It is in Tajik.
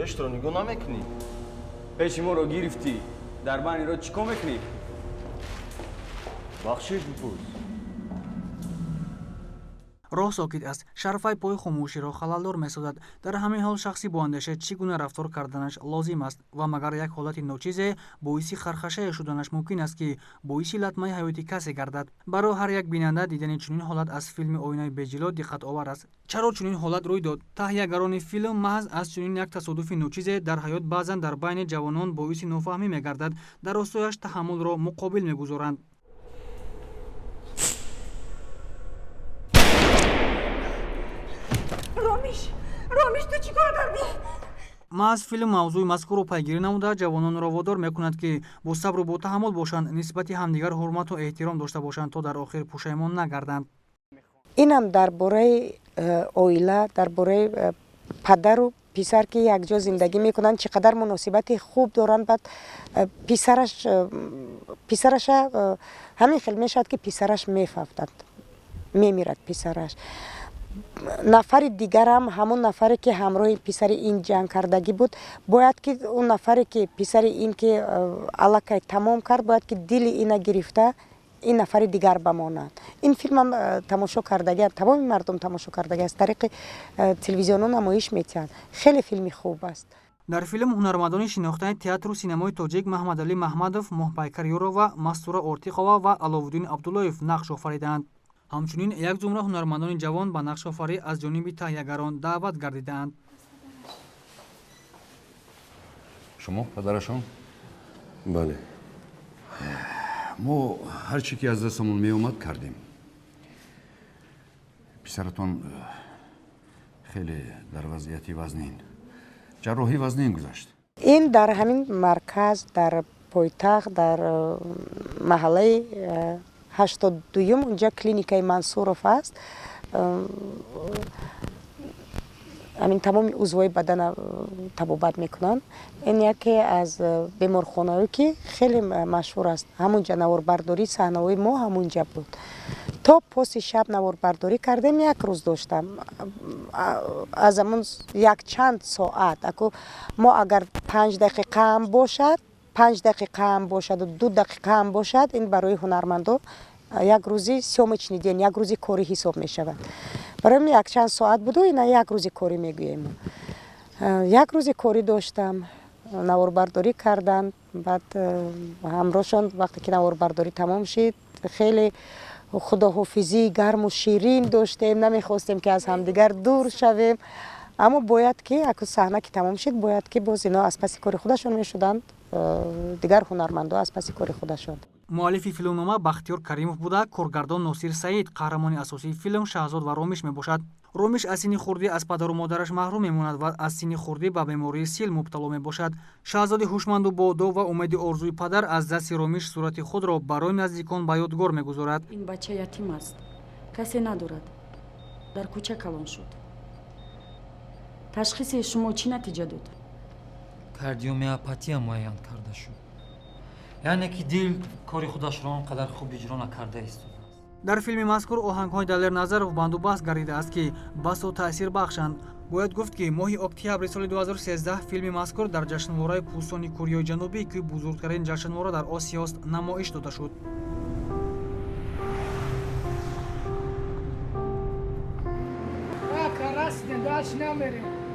پشت رو نگاه نمیکنی. پیش ما رو گرفتی. در بانی رو چیکار میکنی؟ بخشش بپوز. роҳ сокит аст, шарфай пои хомӯширо халалдор месозад. Дар ҳамин ҳол шахси боандеша чӣ гуна рафтор карданаш лозим аст ва магар як ҳолати ночизе боиси хархашае шуданаш мумкин аст, ки боиси латмаи ҳаёти касе гардад. Барои ҳар як бинанда дидани чунин ҳолат аз филми Оинаи беҷило диққатовар аст. Чаро чунин ҳолат рӯй дод? Таҳиягарони филм маҳз аз чунин як тасодуфи ночизе дар ҳаёт баъзан дар байни ҷавонон боиси нофаҳмӣ мегардад. Дар ростояш таҳаммулро муқобил мегузоранд. ромиш ту чӣ кор кардӣ? маҳз филм мавзӯи мазкурро пайгирӣ намуда ҷавононро водор мекунад, ки бо сабру бо таҳаммул бошанд, нисбати ҳамдигар ҳурмату эҳтиром дошта бошанд, то дар охир пушаймон нагарданд. инам дар бораи оила, дар бораи падару писар ки якҷо зиндагӣ мекунанд чӣ қадар муносибати хуб доранд. Баъд писараша ҳамин хел мешавад ки писараш мефавдад, мемирад писараш. нафари дигарам ҳамон нафаре ки ҳамроҳи писари ин ҷанг кардагӣ буд, бояд ки он нафаре ки писари ин ки аллакай тамом кард, бояд ки дили ина гирифта ин нафари дигар бамонад. Ин филмам тамошо кардагӣ, тамоми мардум тамошо кардагӣ аз тариқи телевизиону намоиш метиҳанд. хеле филми хуб аст. дар филм ҳунармандони шинохтаи театру синамои тоҷик Маҳмадалӣ Маҳмадов, Моҳпайкар Юрова, Мастура Ортиқова ва Аловуддин Абдуллоев нақш офариданд. ҳамчунин як зумра ҳунармандони ҷавон ба нақшофарӣ аз ҷониби таҳиягарон даъват гардидаанд. шумо падарашон? бале. мо ҳар чӣ ки аз дастамон меомад кардем. писаратон хеле дар вазъияти вазнин, ҷарроҳи вазнин гузашт. ин дар ҳамин марказ, дар пойтахт, дар маҳаллаи 82 унҷа клиникаи Мансуров аст. ҳамин тамоми узвҳои бадана табобат мекунанд. ин яке аз беморхонаҳое ки хеле машҳур аст. ҳамунҷа наворбардорӣ саҳнаҳои мо ҳамунҷа буд. то поси шаб наворбардорӣ кардем, як рӯз доштам. аз ҳамун якчанд соат мо агар 5 дақиқа ҳам бошад, 5 дақиқа ҳам бошаду 2 дақиқа ҳам бошад, ин барои ҳунармандон як рӯзи сёмочный ден, як рӯзи корӣ ҳисоб мешавад. барои якчанд соат буду, ина як рӯзи корӣ мегӯем. як рӯзи корӣ доштам, наворбардорӣ карданд. баъд ҳамроҳшон вақте ки наворбардорӣ тамом шид, хеле худоҳофизии гарму ширин доштем, намехостем ки аз ҳамдигар дур шавем. аммо бояд ки саҳна ки тамом шид, бояд ки боз ино аз паси кори худашон мешуданд, дигар ҳунармандо аз паси кори худашон. муаллифи филмнома Бахтиёр Каримов буда, коргардон Носир Саид қаҳрамони асосии филм Шаҳзод ва Ромиш мебошад. Ромиш аз синни хурдӣ аз падару модараш маҳрум мемонад ва аз синни хурдӣ ба бемории сил мубтало мебошад. Шаҳзоди ҳушманду бодоб ва умеди орзуи падар аз дасти Ромиш сурати худро барои наздикон ба ёдгор мегузорад. ин бача ятим аст, касе надорад, дар кӯча калон шуд. ташхиси шумо чӣ натиҷа дод? кардиомиопатия муайян карда шуд. яъне ки дил кори худашро он қадар хуб иҷро накарда истодааст. дар филми мазкур оҳангҳои Далер Назаров банду баҳс гардида аст, ки басо таъсир бахшанд. бояд гуфт, ки моҳи октябри соли 2013 филми мазкур дар ҷашнвораи пӯстони Кӯрияи Ҷанубӣ, ки бузургтарин ҷашнвора дар Осиёст, намоиш дода шуд. Рас, даш намерем.